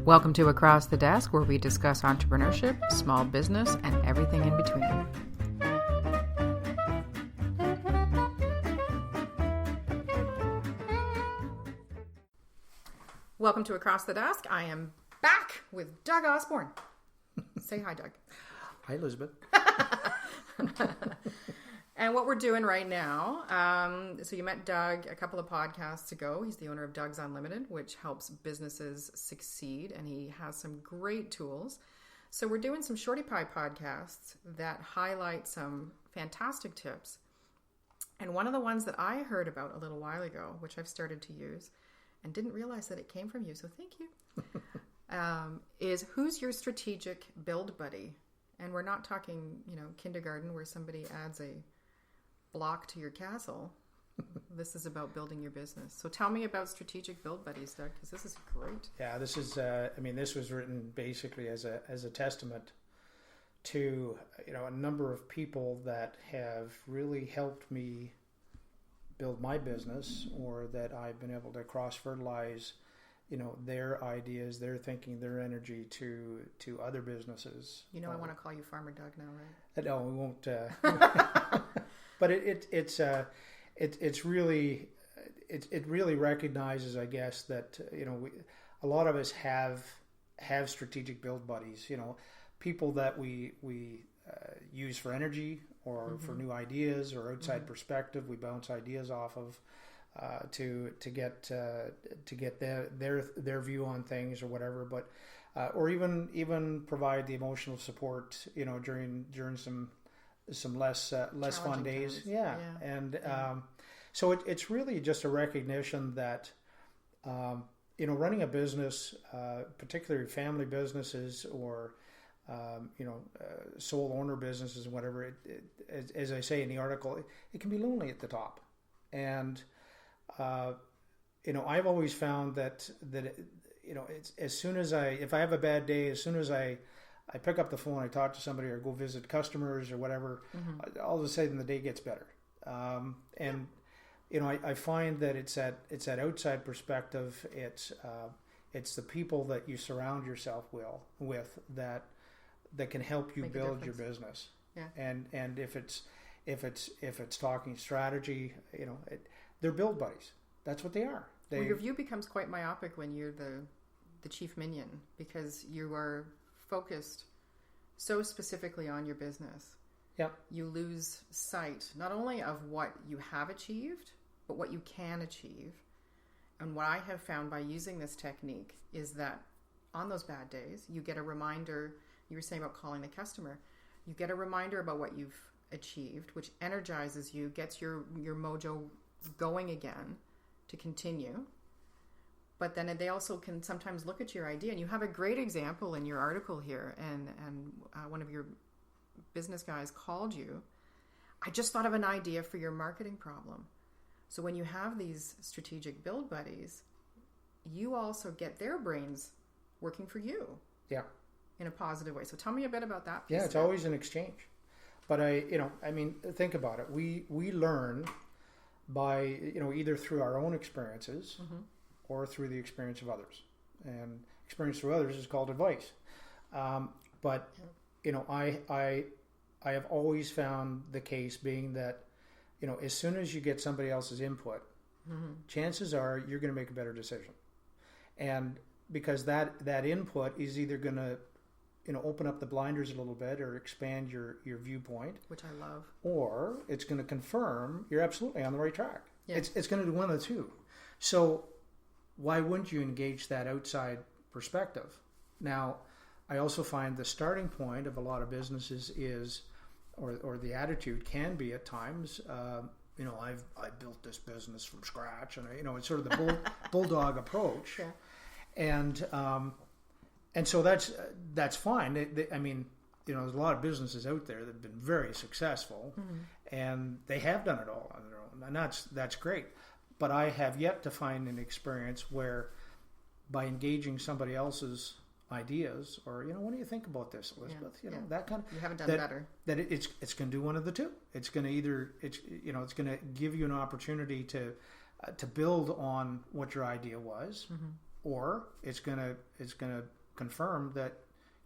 Welcome to Across the Desk, where we discuss entrepreneurship, small business, and everything in between. Welcome to Across the Desk. I am back with Doug Osborne. Say hi, Doug. Hi, Elizabeth. And what we're doing right now, so you met Doug a couple of podcasts ago. He's the owner of Doug's Unlimited, which helps businesses succeed, and he has some great tools. So we're doing some Shorty Pie podcasts that highlight some fantastic tips. And one of the ones that I heard about a little while ago, which I've started to use and didn't realize that it came from you, so thank you, is who's your strategic build buddy? And we're not talking, kindergarten where somebody adds a block to your castle. This is about building your business. So tell me about strategic build buddies, Doug, because this is great. Yeah, this is. This was written basically as a testament to a number of people that have really helped me build my business, or that I've been able to cross fertilize, their ideas, their thinking, their energy to other businesses. I want to call you Farmer Doug now, right? No, we won't. But it's really recognizes, I guess, that a lot of us have strategic build buddies. People that we use for energy or for new ideas or outside perspective. We bounce ideas off of to get their view on things or whatever. But or even provide the emotional support. During some less fun days. Times. Yeah. And so it's really just a recognition that running a business, particularly family businesses or sole owner businesses, whatever, as I say in the article, it can be lonely at the top. And I've always found that it's as soon as if I have a bad day, as soon as I pick up the phone, I talk to somebody or go visit customers or whatever, all of a sudden the day gets better. I find that it's that outside perspective. It's the people that you surround yourself with that can help you build your business. Yeah. And if it's talking strategy, they're build buddies. That's what they are. Your view becomes quite myopic when you're the chief minion, because you are focused so specifically on your business. Yeah. You lose sight not only of what you have achieved, but what you can achieve. And what I have found by using this technique is that on those bad days, you get a reminder. You were saying about calling the customer. You get a reminder about what you've achieved, which energizes you, gets your mojo going again to continue. But then they also can sometimes look at your idea, and you have a great example in your article here, and one of your business guys called you. I just thought of an idea for your marketing problem. So when you have these strategic build buddies, you also get their brains working for you. Yeah. In a positive way. So tell me a bit about that. Yeah, it's always an exchange. But think about it. We learn by, either through our own experiences or through the experience of others. And experience through others is called advice. But I have always found the case being that, as soon as you get somebody else's input, chances are you're going to make a better decision. And because that input is either going to, open up the blinders a little bit or expand your viewpoint. Which I love. Or it's going to confirm you're absolutely on the right track. Yeah. It's going to do one of the two. So why wouldn't you engage that outside perspective? Now, I also find the starting point of a lot of businesses is, or the attitude can be at times, I built this business from scratch, and it's sort of the bulldog approach. Yeah. And so that's fine. There's a lot of businesses out there that have been very successful, and they have done it all on their own, and that's great. But I have yet to find an experience where, by engaging somebody else's ideas, or what do you think about this, Elizabeth? That kind of, you haven't done better. That it's going to do one of the two. It's going to it's going to give you an opportunity to build on what your idea was, or it's gonna confirm that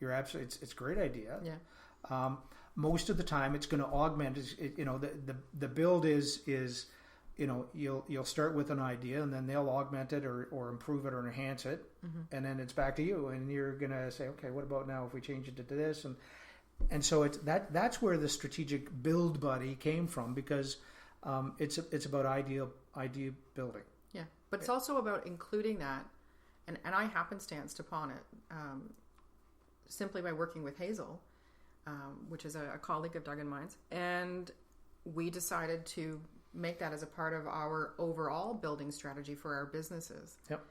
you're absolutely it's a great idea. Yeah. Most of the time, it's going to augment. The build is you'll start with an idea, and then they'll augment it or improve it or enhance it, and then it's back to you, and you're going to say, okay, what about now if we change it to this? And so that's where the strategic build buddy came from, because it's about idea building. Yeah, but it's also about including that, and I happenstanced upon it simply by working with Hazel, which is a colleague of Doug and mine's, and we decided to make that as a part of our overall building strategy for our businesses. Yep.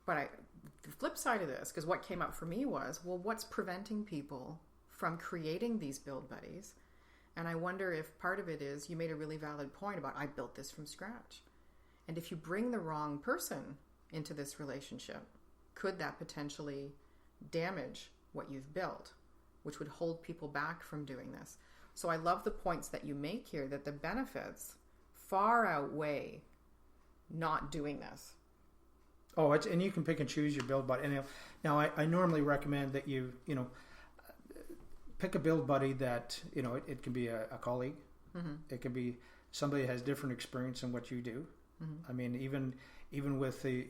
But the flip side of this, because what came up for me was, well, what's preventing people from creating these build buddies? And I wonder if part of it is, you made a really valid point about, I built this from scratch. And if you bring the wrong person into this relationship, could that potentially damage what you've built, which would hold people back from doing this? So I love the points that you make here, that the benefits far outweigh not doing this. Oh, and you can pick and choose your build buddy. And now I normally recommend that you pick a build buddy that, it can be a colleague. Mm-hmm. It can be somebody that has different experience in what you do. Mm-hmm. I mean, even with the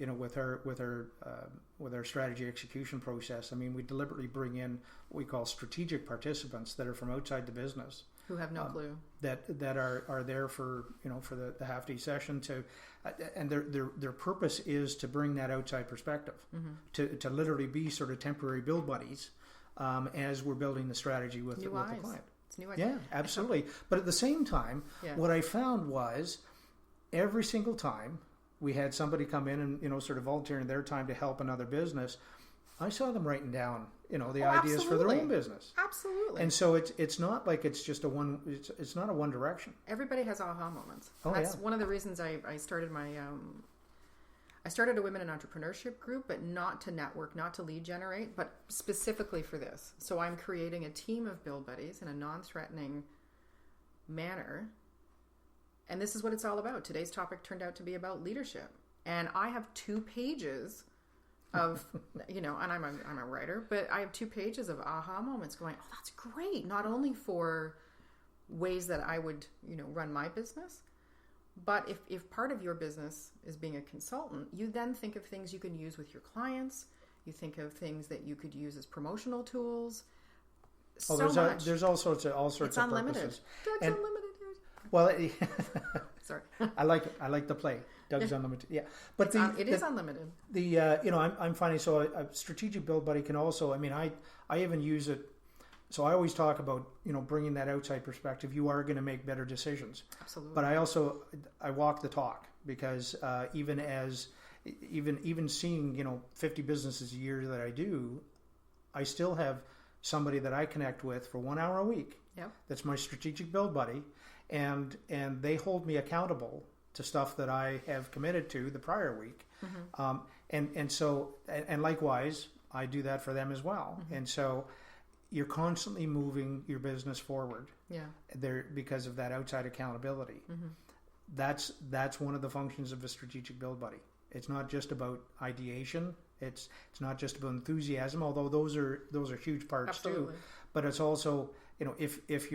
with our strategy execution process, I mean, we deliberately bring in what we call strategic participants that are from outside the business, who have no clue, that are there for for the half day session and their purpose is to bring that outside perspective, mm-hmm. to literally be sort of temporary build buddies as we're building the strategy with the client. It's new eyes. Yeah, absolutely. But at the same time, what I found was every single time we had somebody come in and sort of volunteering their time to help another business, I saw them writing down the ideas for their own business. Absolutely. And so it's not like it's just it's not a one direction. Everybody has aha moments. Oh, that's one of the reasons I started my I started a women in entrepreneurship group, but not to network, not to lead generate, but specifically for this. So I'm creating a team of build buddies in a non-threatening manner. And this is what it's all about. Today's topic turned out to be about leadership. And I have 2 pages of, and I'm a writer, but I have 2 pages of aha moments going, oh, that's great. Not only for ways that I would, run my business, but if part of your business is being a consultant, you then think of things you can use with your clients. You think of things that you could use as promotional tools. There's all sorts of it's unlimited. Purposes. Doug's unlimited. Well, sorry, I like it. I like the play. Doug's unlimited. Yeah, but it is unlimited. I'm finding a strategic build buddy can also. I mean, I even use it. So I always talk about bringing that outside perspective. You are going to make better decisions. Absolutely. But I walk the talk, because even seeing 50 businesses a year that I do, I still have somebody that I connect with for 1 hour a week. Yep. That's my strategic build buddy. And they hold me accountable to stuff that I have committed to the prior week, mm-hmm. And likewise I do that for them as well. Mm-hmm. And so you're constantly moving your business forward. Yeah, there because of that outside accountability. Mm-hmm. That's one of the functions of a strategic build buddy. It's not just about ideation. It's not just about enthusiasm, although those are huge parts. Absolutely. Too. But it's also if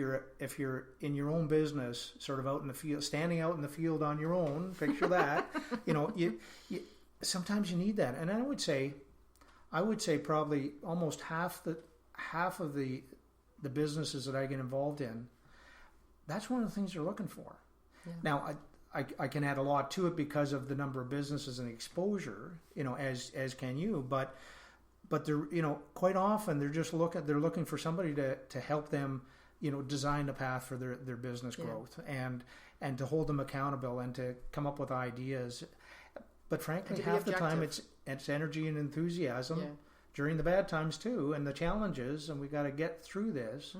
you're in your own business, sort of out in the field, standing out in the field on your own, picture that, you sometimes you need that. And I would say probably almost half of the businesses that I get involved in, that's one of the things they're looking for. Yeah. Now, I can add a lot to it because of the number of businesses and exposure, as can you, but they're, quite often they're looking for somebody to help them, design the path for their business growth, and to hold them accountable and to come up with ideas. But frankly, half the time it's energy and enthusiasm during the bad times too, and the challenges, and we got to get through this.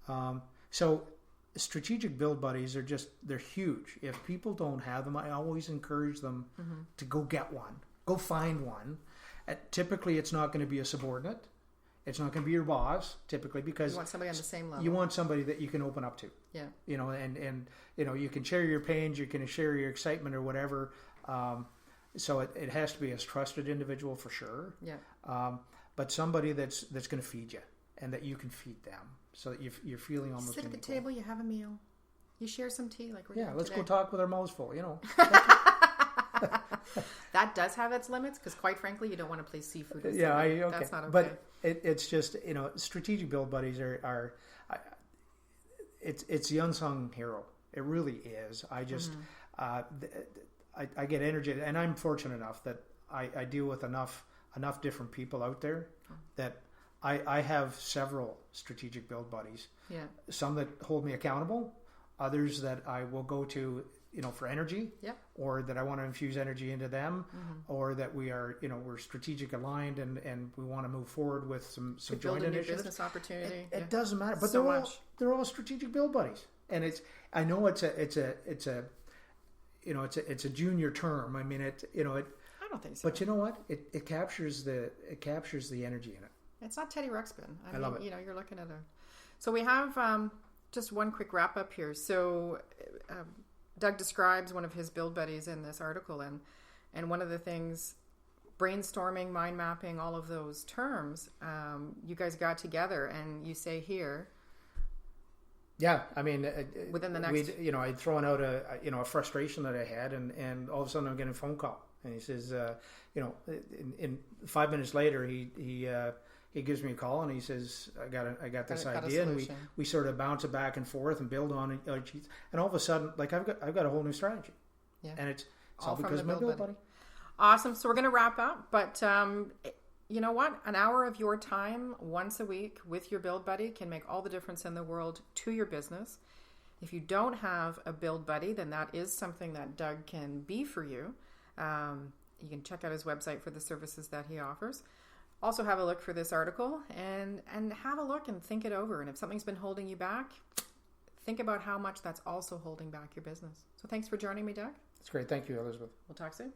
Mm-hmm. So strategic build buddies they're huge. If people don't have them, I always encourage them mm-hmm. to go get one, go find one. Typically, it's not going to be a subordinate. It's not going to be your boss, typically, because you want somebody on the same level. You want somebody that you can open up to. Yeah. And you can share your pains, you can share your excitement or whatever. So it has to be a trusted individual for sure. Yeah. But somebody that's going to feed you and that you can feed them, so that you're feeling almost. Sit at the table, you have a meal, you share some tea, like we're doing let's today. go talk with our mouths full. That does have its limits, because quite frankly, you don't want to play seafood. Okay. That's not okay. But it's just, strategic build buddies are it's the unsung hero. It really is. I just I get energy, and I'm fortunate enough that I deal with enough different people out there that I have several strategic build buddies. Yeah. Some that hold me accountable, others that I will go to, for energy, or that I want to infuse energy into them, or that we are, we're strategic aligned and we want to move forward with some joint initiatives. New business opportunity. It doesn't matter, but so they're all strategic build buddies, and I know it's a junior term. I mean, I don't think so. But you know what? It captures the energy in it. It's not Teddy Ruxpin. I love it. You're looking at So we have just one quick wrap up here. So Doug describes one of his build buddies in this article, and one of the things, brainstorming, mind mapping, all of those terms, you guys got together and you say here. Yeah, I mean, within the next, I'd thrown out a frustration that I had, and all of a sudden I'm getting a phone call, and he says, in 5 minutes later, he gives me a call and he says, I got this idea, and we sort of bounce it back and forth and build on it, and all of a sudden, like I've got a whole new strategy, and it's all because of my build buddy. Awesome. So we're going to wrap up, but you know what? An hour of your time once a week with your build buddy can make all the difference in the world to your business. If you don't have a build buddy, then that is something that Doug can be for you. You can check out his website for the services that he offers. Also have a look for this article and have a look and think it over. And if something's been holding you back, think about how much that's also holding back your business. So thanks for joining me, Doug. That's great. Thank you, Elizabeth. We'll talk soon.